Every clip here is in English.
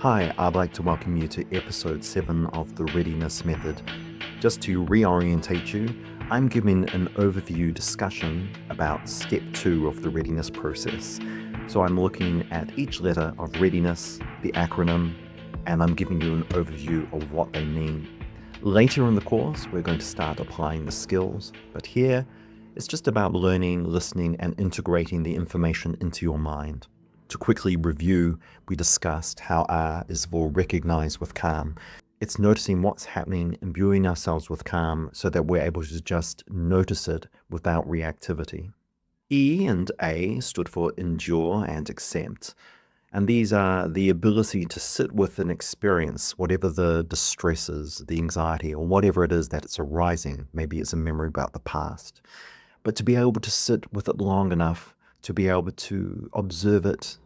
Hi, I'd like to welcome you to episode 7 of the Readiness Method. Just to reorientate you, I'm giving an overview discussion about step 2 of the readiness process. So I'm looking at each letter of readiness, the acronym, and I'm giving you an overview of what they mean. Later in the course, we're going to start applying the skills, but here it's just about learning, listening, and integrating the information into your mind. To quickly review, we discussed how R is for recognize with calm. It's noticing what's happening, imbuing ourselves with calm so that we're able to just notice it without reactivity. E and A stood for endure and accept. And these are the ability to sit with an experience, whatever the distress is, the anxiety, or whatever it is that it's arising. Maybe it's a memory about the past. But to be able to sit with it long enough to be able to observe it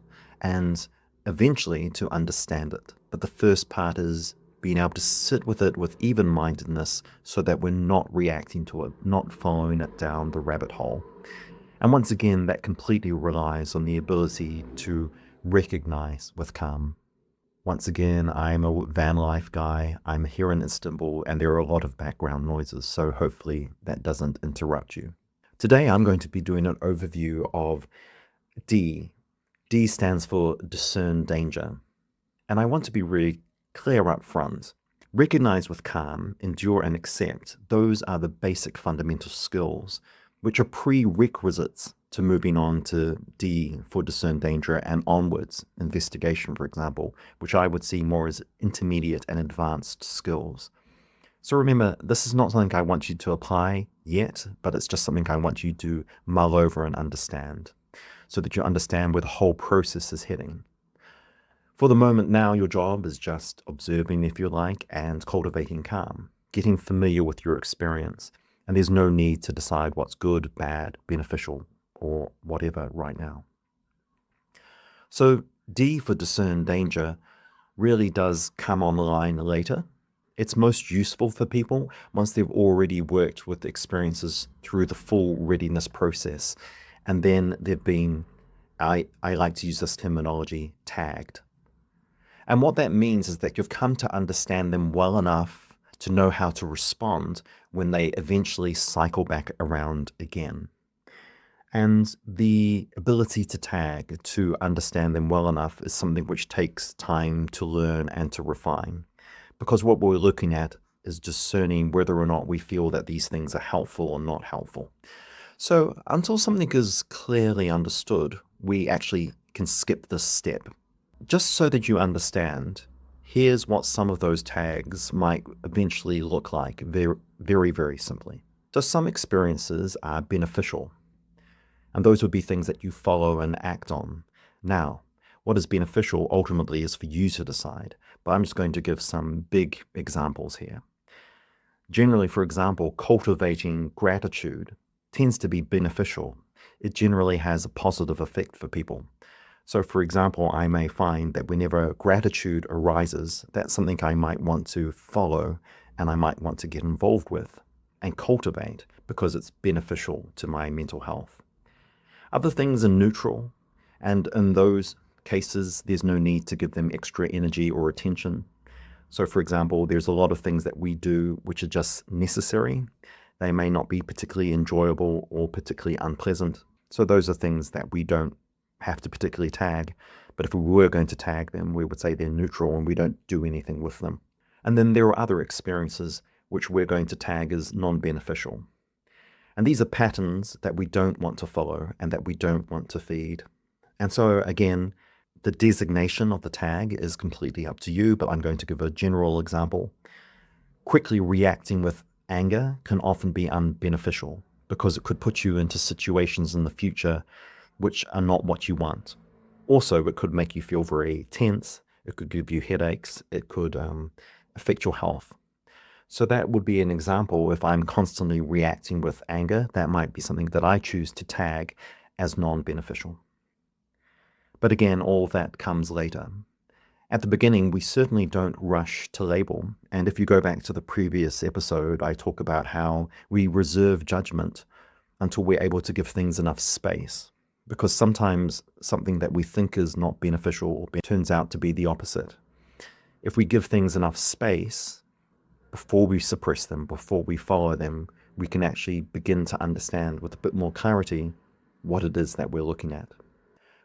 and eventually to understand it. But the first part is being able to sit with it with even-mindedness so that we're not reacting to it, not following it down the rabbit hole. And once again, that completely relies on the ability to recognize with calm. Once again, I'm a van life guy. I'm here in Istanbul, and there are a lot of background noises, so hopefully that doesn't interrupt you. Today, I'm going to be doing an overview of D. D stands for Discern Danger. And I want to be really clear up front. Recognize with calm, endure and accept. Those are the basic fundamental skills, which are prerequisites to moving on to D for discern danger and onwards, investigation, for example, which I would see more as intermediate and advanced skills. So remember, this is not something I want you to apply yet, but it's just something I want you to mull over and understand so that you understand where the whole process is heading. For the moment now, your job is just observing, if you like, and cultivating calm, getting familiar with your experience. And there's no need to decide what's good, bad, beneficial, or whatever right now. So D for discern danger really does come online later. It's most useful for people once they've already worked with experiences through the full readiness process. And then they've been, I like to use this terminology, tagged. And what that means is that you've come to understand them well enough to know how to respond when they eventually cycle back around again. And the ability to tag, to understand them well enough, is something which takes time to learn and to refine. Because what we're looking at is discerning whether or not we feel that these things are helpful or not helpful. So until something is clearly understood, we actually can skip this step. Just so that you understand, here's what some of those tags might eventually look like, very, very, very simply. So some experiences are beneficial, and those would be things that you follow and act on. Now, what is beneficial ultimately is for you to decide, but I'm just going to give some big examples here. Generally, for example, cultivating gratitude tends to be beneficial. It generally has a positive effect for people. So for example, I may find that whenever gratitude arises, that's something I might want to follow and I might want to get involved with and cultivate because it's beneficial to my mental health. Other things are neutral, and in those cases, there's no need to give them extra energy or attention. So for example, there's a lot of things that we do which are just necessary. They may not be particularly enjoyable or particularly unpleasant. So those are things that we don't have to particularly tag, but if we were going to tag them, we would say they're neutral and we don't do anything with them. And then there are other experiences which we're going to tag as non-beneficial. And these are patterns that we don't want to follow and that we don't want to feed. And so again, the designation of the tag is completely up to you, but I'm going to give a general example. Quickly reacting with anger can often be unbeneficial because it could put you into situations in the future which are not what you want. Also, it could make you feel very tense. It could give you headaches. It could affect your health. So that would be an example. If I'm constantly reacting with anger, that might be something that I choose to tag as non-beneficial. But again, all of that comes later. At the beginning, we certainly don't rush to label. And if you go back to the previous episode, I talk about how we reserve judgment until we're able to give things enough space. Because sometimes something that we think is not beneficial turns out to be the opposite. If we give things enough space before we suppress them, before we follow them, we can actually begin to understand with a bit more clarity what it is that we're looking at.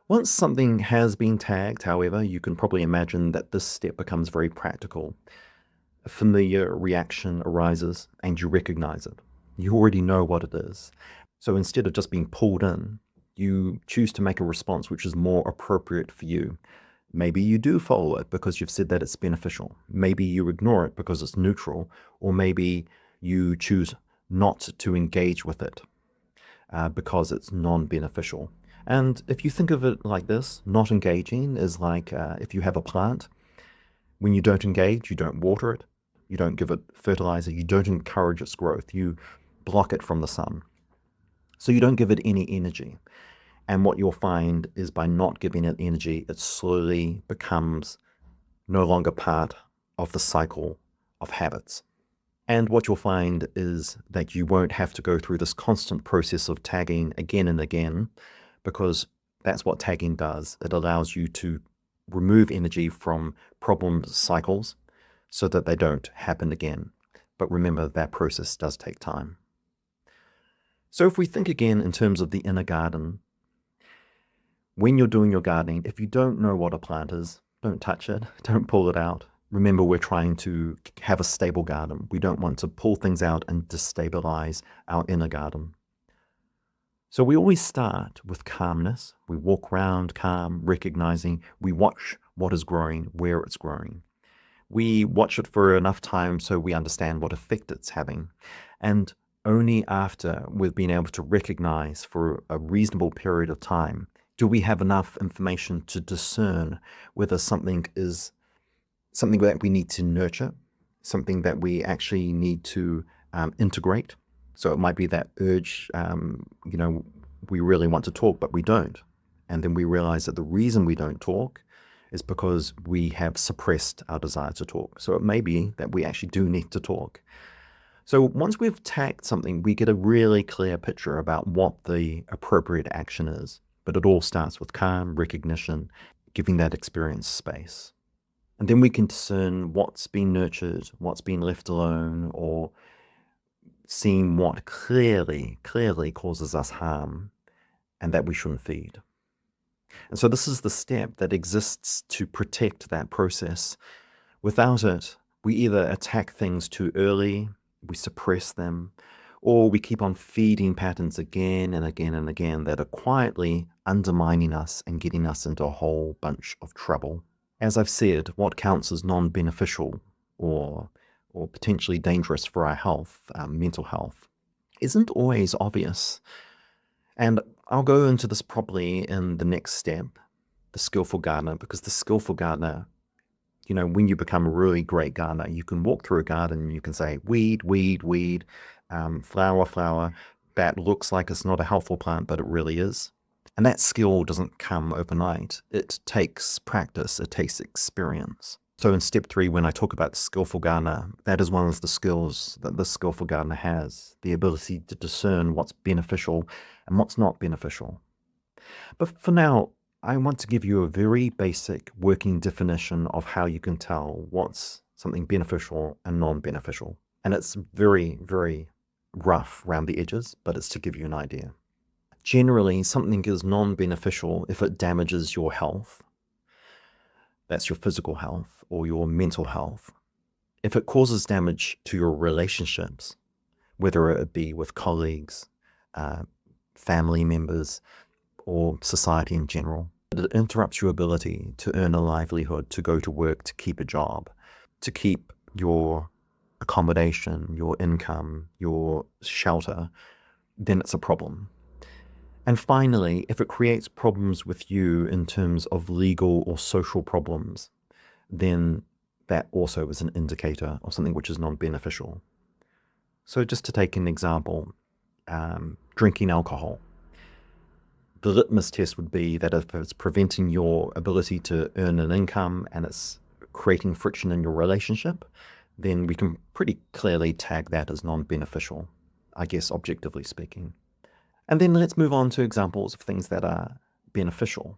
Once something has been tagged, however, you can probably imagine that this step becomes very practical. A familiar reaction arises and you recognize it. You already know what it is. So instead of just being pulled in, you choose to make a response which is more appropriate for you. Maybe you do follow it because you've said that it's beneficial. Maybe you ignore it because it's neutral, or maybe you choose not to engage with it because it's non-beneficial. And if you think of it like this, not engaging is like if you have a plant, when you don't engage, you don't water it, you don't give it fertilizer, you don't encourage its growth, you block it from the sun. So you don't give it any energy. And what you'll find is by not giving it energy, it slowly becomes no longer part of the cycle of habits. And what you'll find is that you won't have to go through this constant process of tagging again and again, because that's what tagging does. It allows you to remove energy from problem cycles so that they don't happen again. But remember, that process does take time. So if we think again in terms of the inner garden, when you're doing your gardening, if you don't know what a plant is, don't touch it, don't pull it out. Remember, we're trying to have a stable garden. We don't want to pull things out and destabilize our inner garden. So we always start with calmness. We walk around calm, recognizing we watch what is growing, where it's growing. We watch it for enough time so we understand what effect it's having. And only after we've been able to recognize for a reasonable period of time do we have enough information to discern whether something is something that we need to nurture, something that we actually need to integrate. So it might be that urge, we really want to talk, but we don't. And then we realize that the reason we don't talk is because we have suppressed our desire to talk. So it may be that we actually do need to talk. So once we've tagged something, we get a really clear picture about what the appropriate action is. But it all starts with calm recognition, giving that experience space. And then we can discern what's been nurtured, what's been left alone, or seeing what clearly causes us harm and that we shouldn't feed. And so this is the step that exists to protect that process. Without it, we either attack things too early, we suppress them, or we keep on feeding patterns again and again and again that are quietly undermining us and getting us into a whole bunch of trouble. As I've said, what counts as non-beneficial or potentially dangerous for our health, mental health, isn't always obvious. And I'll go into this properly in the next step, the skillful gardener, because the skillful gardener, when you become a really great gardener, you can walk through a garden and you can say, weed, weed, weed, flower, flower. That looks like it's not a helpful plant, but it really is. And that skill doesn't come overnight. It takes practice, it takes experience. So in step 3, when I talk about the skillful gardener, that is one of the skills that the skillful gardener has, the ability to discern what's beneficial and what's not beneficial. But for now, I want to give you a very basic working definition of how you can tell what's something beneficial and non-beneficial. And it's very, very rough around the edges, but it's to give you an idea. Generally, something is non-beneficial if it damages your health. That's your physical health or your mental health. If it causes damage to your relationships, whether it be with colleagues, family members, or society in general, it interrupts your ability to earn a livelihood, to go to work, to keep a job, to keep your accommodation, your income, your shelter, then it's a problem. And finally, if it creates problems with you in terms of legal or social problems, then that also is an indicator of something which is non-beneficial. So just to take an example, drinking alcohol. The litmus test would be that if it's preventing your ability to earn an income and it's creating friction in your relationship, then we can pretty clearly tag that as non-beneficial, I guess, objectively speaking. And then let's move on to examples of things that are beneficial.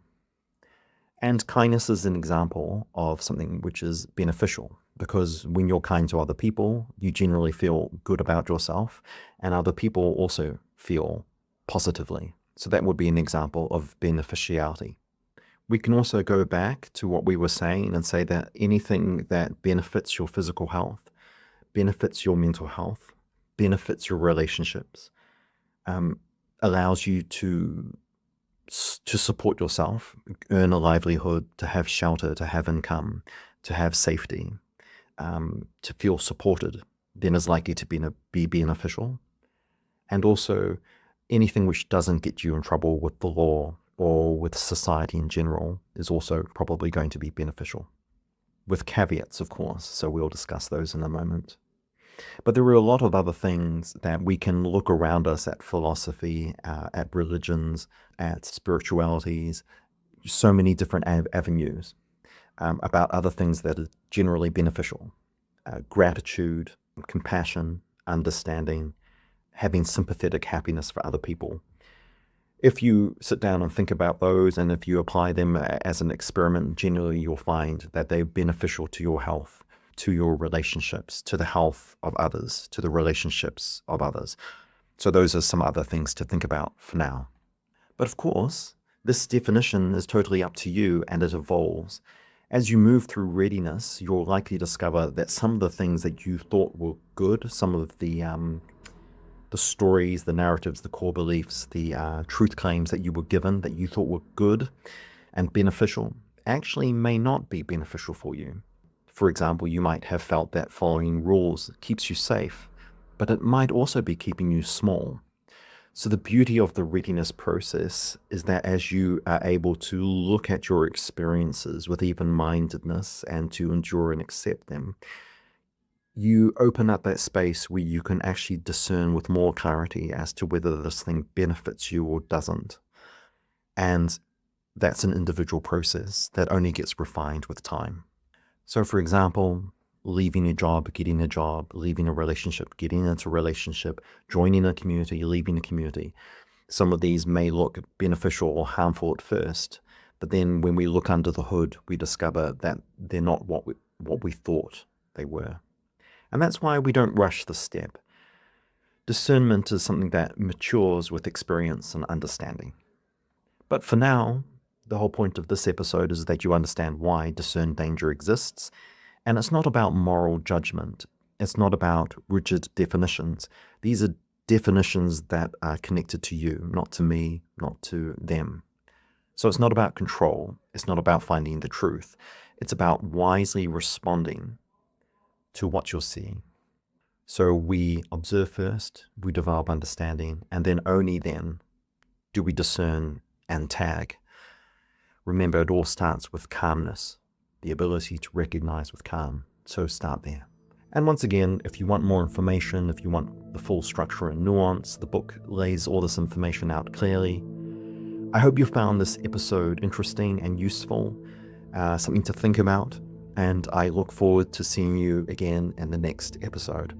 And kindness is an example of something which is beneficial, because when you're kind to other people, you generally feel good about yourself, and other people also feel positively. So that would be an example of beneficiality. We can also go back to what we were saying and say that anything that benefits your physical health, benefits your mental health, benefits your relationships, um, allows you to support yourself, earn a livelihood, to have shelter, to have income, to have safety, to feel supported, then is likely to be beneficial. And also, anything which doesn't get you in trouble with the law or with society in general is also probably going to be beneficial. With caveats, of course, so we'll discuss those in a moment. But there are a lot of other things that we can look around us at: philosophy, at religions, at spiritualities, so many different avenues about other things that are generally beneficial. Gratitude, compassion, understanding, having sympathetic happiness for other people. If you sit down and think about those, and if you apply them as an experiment, generally you'll find that they're beneficial to your health, to your relationships, to the health of others, to the relationships of others. So those are some other things to think about for now. But of course, this definition is totally up to you, and it evolves. As you move through readiness, you'll likely discover that some of the things that you thought were good, some of the stories, the narratives, the core beliefs, the truth claims that you were given that you thought were good and beneficial, actually may not be beneficial for you. For example, you might have felt that following rules keeps you safe, but it might also be keeping you small. So the beauty of the readiness process is that as you are able to look at your experiences with even-mindedness and to endure and accept them, you open up that space where you can actually discern with more clarity as to whether this thing benefits you or doesn't. And that's an individual process that only gets refined with time. So for example, leaving a job, getting a job, leaving a relationship, getting into a relationship, joining a community, leaving a community. Some of these may look beneficial or harmful at first, but then when we look under the hood, we discover that they're not what we thought they were. And that's why we don't rush the step. Discernment is something that matures with experience and understanding. But for now, the whole point of this episode is that you understand why discern danger exists. And it's not about moral judgment. It's not about rigid definitions. These are definitions that are connected to you, not to me, not to them. So it's not about control. It's not about finding the truth. It's about wisely responding to what you're seeing. So we observe first, we develop understanding, and then only then do we discern and tag. Remember, it all starts with calmness, the ability to recognize with calm. So start there. And once again, if you want more information, if you want the full structure and nuance, the book lays all this information out clearly. I hope you found this episode interesting and useful, something to think about, and I look forward to seeing you again in the next episode.